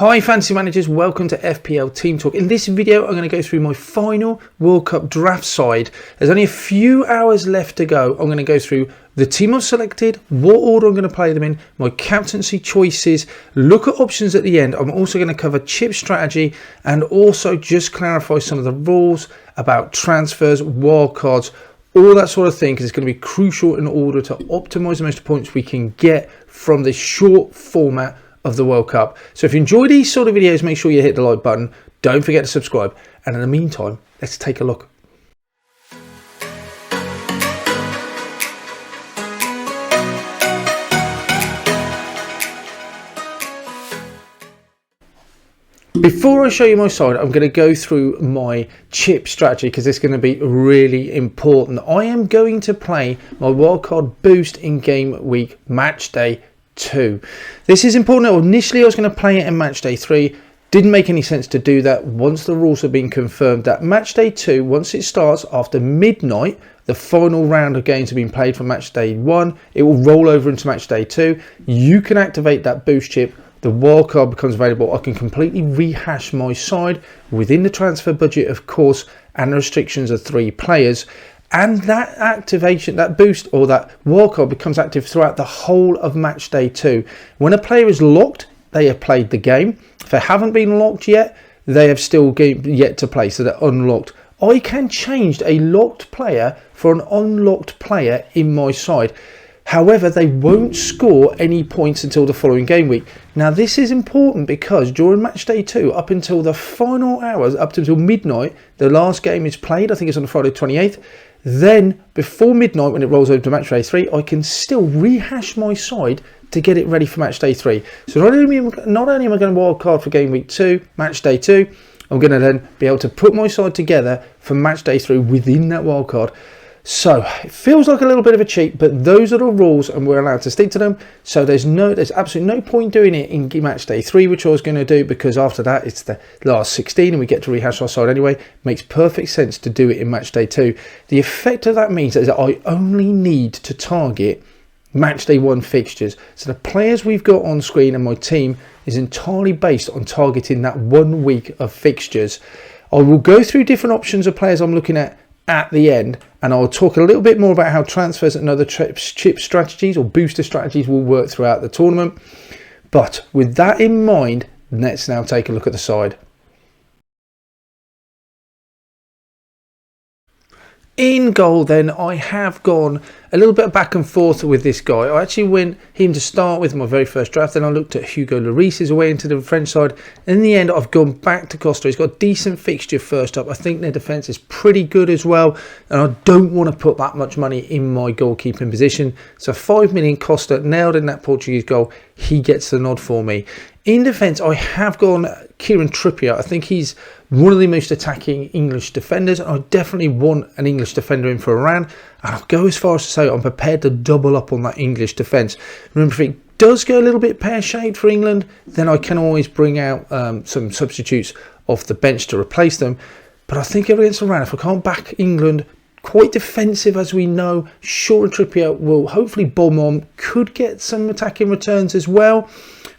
Hi fantasy managers, welcome to FPL Team Talk. In this video I'm going to go through my final World Cup draft side. There's only a few hours left to go. I'm going to go through the team I've selected, what order I'm going to play them in, my captaincy choices, look at options at the end. I'm also going to cover chip strategy and also just clarify some of the rules about transfers, wildcards, all that sort of thing, because it's going to be crucial in order to optimize the most points we can get from this short format of the World Cup. So if you enjoy these sort of videos, make sure you hit the like button. Don't forget to subscribe. And in the meantime, let's take a look. Before I show you my side, I'm going to go through my chip strategy because it's going to be really important. I am going to play my wildcard boost in game week match day 2. This is important. Initially I was going to play it in match day 3. Didn't make any sense to do that once the rules have been confirmed that match day 2, once it starts after midnight, the final round of games have been played for match day 1, it will roll over into match day 2. You can activate that boost chip. The wildcard becomes available. I can completely rehash my side within the transfer budget, of course, and the restrictions of 3 players. And that activation, that boost or that wildcard becomes active throughout the whole of match day 2. When a player is locked, they have played the game. If they haven't been locked yet, they have still yet to play, so they're unlocked. I can change a locked player for an unlocked player in my side. However, they won't score any points until the following game week. Now, this is important because during match day 2, up until the final hours, up until midnight, the last game is played. I think it's on Friday 28th. Then, before midnight, when it rolls over to match day 3, I can still rehash my side to get it ready for match day 3. So not only am I going to wildcard for game week 2, match day 2, I'm going to then be able to put my side together for match day 3 within that wildcard. So it feels like a little bit of a cheat, but those are the rules and we're allowed to stick to them. So there's absolutely no point doing it in match day 3, which I was going to do, because after that it's the last 16 and we get to rehash our side anyway. Makes perfect sense to do it in match day 2. The effect of that means is that I only need to target match day 1 fixtures. So the players we've got on screen and my team is entirely based on targeting that 1 week of fixtures. I will go through different options of players I'm looking at the end, and I'll talk a little bit more about how transfers and other chip strategies or booster strategies will work throughout the tournament. But with that in mind, let's now take a look at the side. In goal then, I have gone a little bit back and forth with this guy. I actually went him to start with my very first draft, then I looked at Hugo Lloris's away into the French side. In the end, I've gone back to Costa. He's got a decent fixture first up. I think their defence is pretty good as well, and I don't want to put that much money in my goalkeeping position. So 5 million Costa nailed in that Portuguese goal. He gets the nod for me. In defence, I have gone Kieran Trippier. I think he's one of the most attacking English defenders. I definitely want an English defender in for Iran. And I'll go as far as to say I'm prepared to double up on that English defence. Remember, if it does go a little bit pear-shaped for England, then I can always bring out some substitutes off the bench to replace them. But I think against Iran, if I can't back England, quite defensive as we know, Shaw and Trippier will hopefully bomb on, could get some attacking returns as well.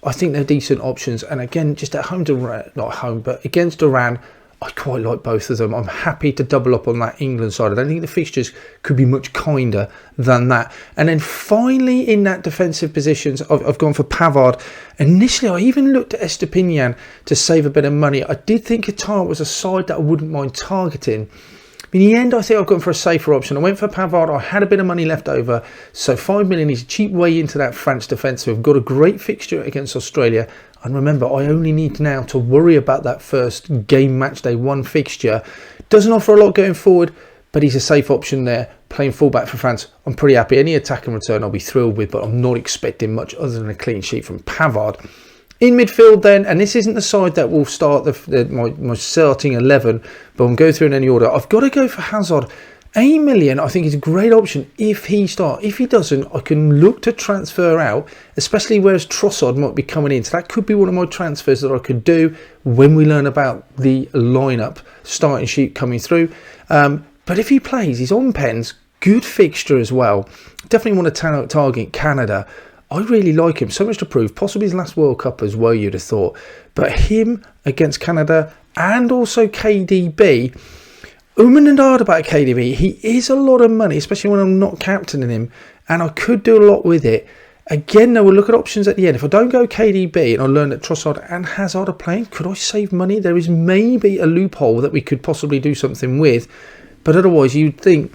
I think they're decent options, and again, just at home to not home, but against Iran, I quite like both of them. I'm happy to double up on that England side. I don't think the fixtures could be much kinder than that. And then finally, in that defensive positions, I've gone for Pavard. Initially, I even looked at Estepinian to save a bit of money. I did think Qatar was a side that I wouldn't mind targeting. In the end, I think I've gone for a safer option. I went for Pavard. I had a bit of money left over. So 5 million is a cheap way into that French defence. We've got a great fixture against Australia. And remember, I only need now to worry about that first game match day 1 fixture. Doesn't offer a lot going forward, but he's a safe option there. Playing fullback for France, I'm pretty happy. Any attack and return I'll be thrilled with, but I'm not expecting much other than a clean sheet from Pavard. In midfield then, and this isn't the side that will start my starting 11, but I'm going through in any order. I've got to go for Hazard. 8 million, I think, is a great option if he starts. If he doesn't, I can look to transfer out, especially whereas Trossard might be coming in. So that could be one of my transfers that I could do when we learn about the lineup starting sheet coming through. But if he plays, he's on pens, good fixture as well. Definitely want to target Canada. I really like him. So much to prove. Possibly his last World Cup as well, you'd have thought. But him against Canada and also KDB. And hard about KDB. He is a lot of money, especially when I'm not captaining him. And I could do a lot with it. Again, though, we'll look at options at the end. If I don't go KDB and I learn that Trossard and Hazard are playing, could I save money? There is maybe a loophole that we could possibly do something with. But otherwise, you'd think...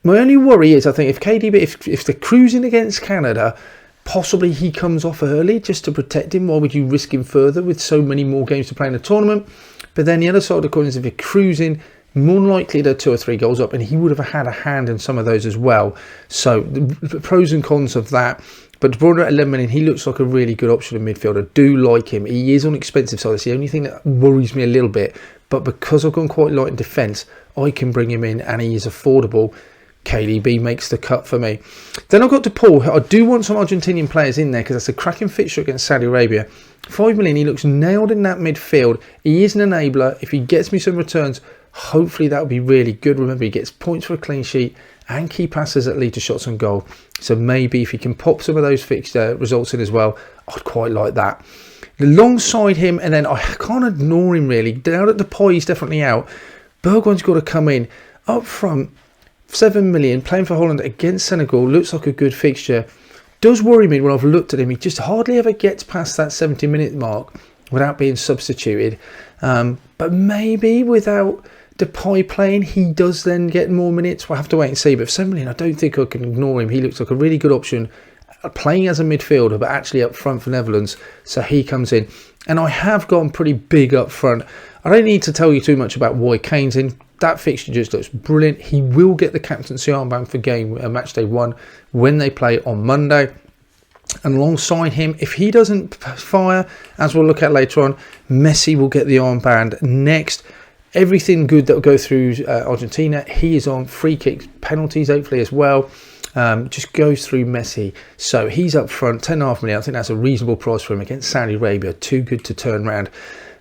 My only worry is, I think, if KDB... If they're cruising against Canada... Possibly he comes off early just to protect him. Why would you risk him further with so many more games to play in the tournament? But then the other side of the coin is if you're cruising, more likely they're 2 or 3 goals up, and he would have had a hand in some of those as well. So the pros and cons of that. But De Bruyne at 11 million, he looks like a really good option in midfield. I do like him. He is on the expensive side. That's the only thing that worries me a little bit. But because I've gone quite light in defence, I can bring him in and he is affordable. KDB makes the cut for me. Then I've got DePaul. I do want some Argentinian players in there because that's a cracking fixture against Saudi Arabia. 5 million, he looks nailed in that midfield. He is an enabler. If he gets me some returns, hopefully that will be really good. Remember, he gets points for a clean sheet and key passes that lead to shots on goal. So maybe if he can pop some of those fixture results in as well, I'd quite like that. Alongside him, and then I can't ignore him really. Down at Depay, he's definitely out. Bergwijn's got to come in. Up front, 7 million, playing for Holland against Senegal, looks like a good fixture. Does worry me when I've looked at him. He just hardly ever gets past that 70-minute mark without being substituted. But maybe without Depay playing, he does then get more minutes. We'll have to wait and see. But for 7 million, I don't think I can ignore him. He looks like a really good option, playing as a midfielder, but actually up front for Netherlands. So he comes in. And I have gone pretty big up front. I don't need to tell you too much about why Kane's in. That fixture just looks brilliant. He will get the captaincy armband for match day 1 when they play on Monday. And alongside him, if he doesn't fire, as we'll look at later on, Messi will get the armband next. Everything good that will go through Argentina. He is on free kicks, penalties hopefully as well. Just goes through Messi. So he's up front, 10.5 million. I think that's a reasonable price for him against Saudi Arabia. Too good to turn around.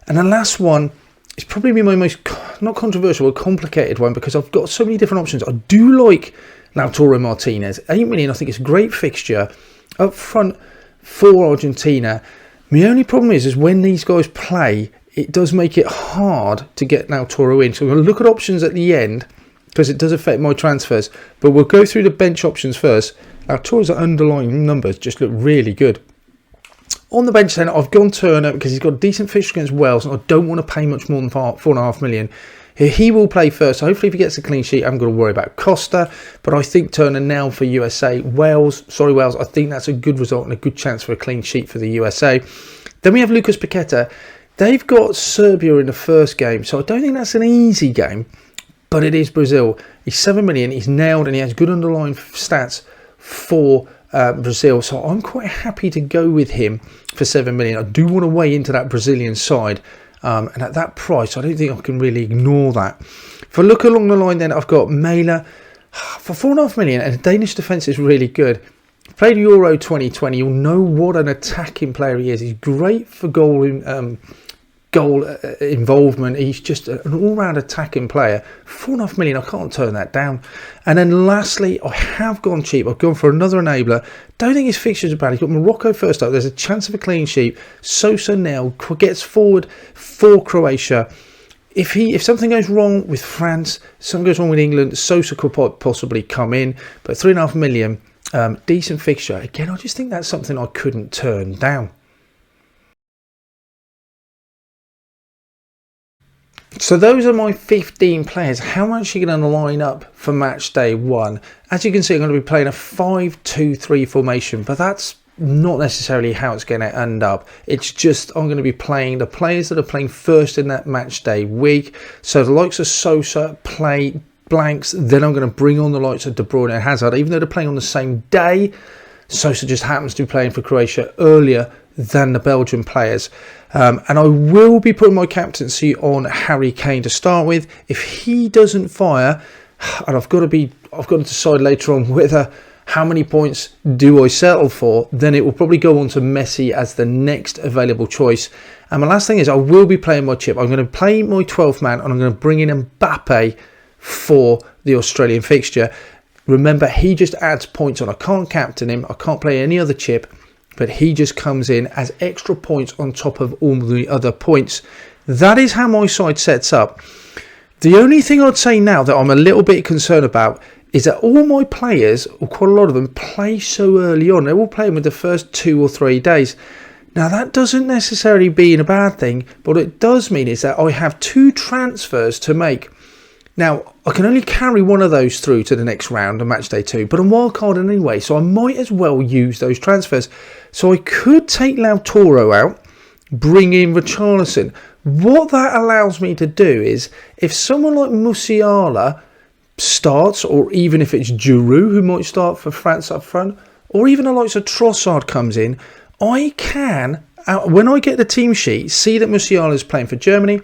And the last one, it's probably been my most, not controversial, but complicated one because I've got so many different options. I do like Lautaro Martinez. 8 million, I think it's a great fixture up front for Argentina. My only problem is when these guys play, it does make it hard to get Lautaro in. So we're going to look at options at the end because it does affect my transfers. But we'll go through the bench options first. Lautaro's underlying numbers just look really good. On the bench then, I've gone Turner because he's got a decent fixture against Wales and I don't want to pay much more than 4.5 million. He will play first, so hopefully if he gets a clean sheet, I'm going to worry about Costa. But I think Turner now for USA. Wales, I think that's a good result and a good chance for a clean sheet for the USA. Then we have Lucas Paqueta. They've got Serbia in the first game, so I don't think that's an easy game. But it is Brazil. He's 7 million, he's nailed and he has good underlying stats for Brazil, so I'm quite happy to go with him for 7 million. I do want to weigh into that Brazilian side, and at that price I don't think I can really ignore that. If I look along the line then, I've got Mæhle for 4.5 million, and the Danish defence is really good. Played Euro 2020, you'll know what an attacking player he is. He's great for goal involvement. He's just an all-round attacking player. 4.5 million, I can't turn that down. And then lastly, I have gone cheap. I've gone for another enabler. Don't think his fixtures are bad. He's got Morocco first up. There's a chance of a clean sheet. Sosa now gets forward for Croatia. If something goes wrong with France, something goes wrong with England, Sosa could possibly come in. But 3.5 million, decent fixture. Again, I just think that's something I couldn't turn down. So those are my 15 players. How much are you going to line up for match day 1? As you can see, I'm going to be playing a 5-2-3 formation, but that's not necessarily how it's going to end up. It's just I'm going to be playing the players that are playing first in that match day week. So the likes of Sosa play blanks. Then I'm going to bring on the likes of De Bruyne and Hazard, even though they're playing on the same day. Sosa just happens to be playing for Croatia earlier than the Belgian players. And I will be putting my captaincy on Harry Kane to start with. If he doesn't fire, and I've got to decide later on whether how many points do I settle for, then it will probably go on to Messi as the next available choice. And my last thing is I will be playing my chip. I'm going to play my 12th man and I'm going to bring in Mbappe for the Australian fixture. Remember, he just adds points on. I can't captain him. I can't play any other chip, but he just comes in as extra points on top of all the other points. That is how my side sets up. The only thing I'd say now that I'm a little bit concerned about is that all my players, or quite a lot of them, play so early on. They're all playing with the first 2 or 3 days. Now, that doesn't necessarily mean a bad thing, but what it does mean is that I have 2 transfers to make. Now, I can only carry one of those through to the next round on match day 2, but I'm wildcarded anyway, so I might as well use those transfers. So I could take Lautaro out, bring in Richarlison. What that allows me to do is, if someone like Musiala starts, or even if it's Giroud who might start for France up front, or even the likes of Trossard comes in, I can, when I get the team sheet, see that Musiala is playing for Germany.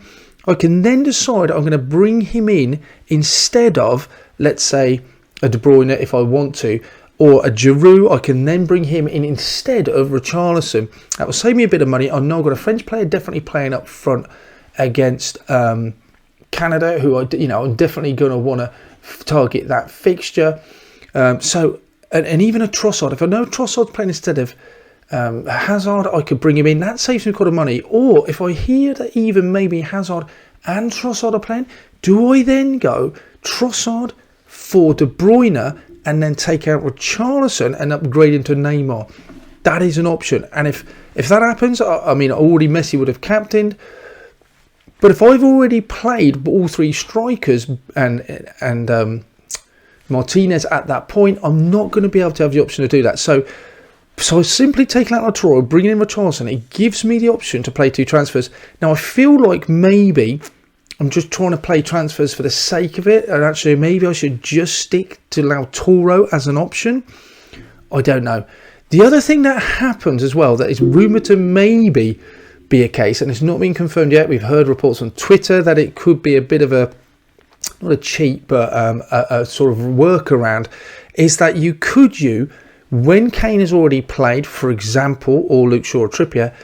I can then decide I'm going to bring him in instead of, let's say, a De Bruyne if I want to, or a Giroud. I can then bring him in instead of Richarlison. That will save me a bit of money. I know I've got a French player definitely playing up front against Canada, who I'm definitely going to want to target that fixture. And even a Trossard. If I know Trossard's playing instead of Hazard, I could bring him in. That saves me quite a money. Or if I hear that even maybe Hazard and Trossard are playing, do I then go Trossard for De Bruyne and then take out Richarlison and upgrade into Neymar? That is an option. And if that happens, I mean, already Messi would have captained. But if I've already played all 3 strikers and Martinez at that point, I'm not going to be able to have the option to do that. So I simply take out Lautaro, bring in Richarlison. It gives me the option to play 2 transfers. Now, I feel like maybe I'm just trying to play transfers for the sake of it. And actually, maybe I should just stick to Lautaro as an option. I don't know. The other thing that happens as well, that is rumoured to maybe be a case, and it's not been confirmed yet. We've heard reports on Twitter that it could be a bit of a, not a cheat, but a sort of workaround, is that when Kane has already played, for example, or Luke Shaw or Trippier,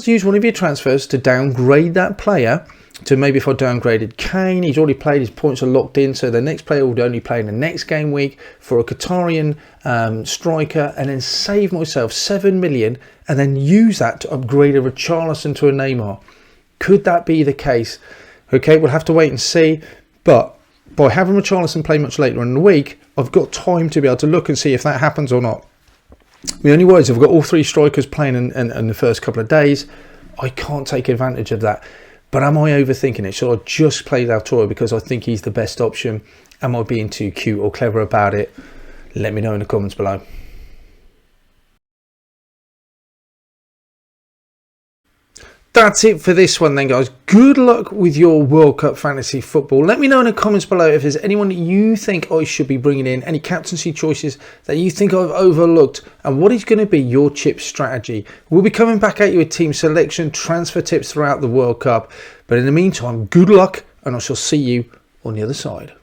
use one of your transfers to downgrade that player. To maybe if I downgraded Kane, he's already played, his points are locked in, so the next player would only play in the next game week for a Qatarian striker, and then save myself 7 million and then use that to upgrade a Richarlison to a Neymar. Could that be the case? Okay, we'll have to wait and see, but by having Richarlison play much later in the week, I've got time to be able to look and see if that happens or not. The only worry is, if I've got all 3 strikers playing in the first couple of days, I can't take advantage of that. But am I overthinking it? Should I just play Lautaro because I think he's the best option? Am I being too cute or clever about it? Let me know in the comments below. That's it for this one then, guys. Good luck with your World Cup fantasy football. Let me know in the comments below if there's anyone that you think I should be bringing in, any captaincy choices that you think I've overlooked, and what is going to be your chip strategy. We'll be coming back at you with team selection, transfer tips throughout the World Cup. But in the meantime, good luck, and I shall see you on the other side.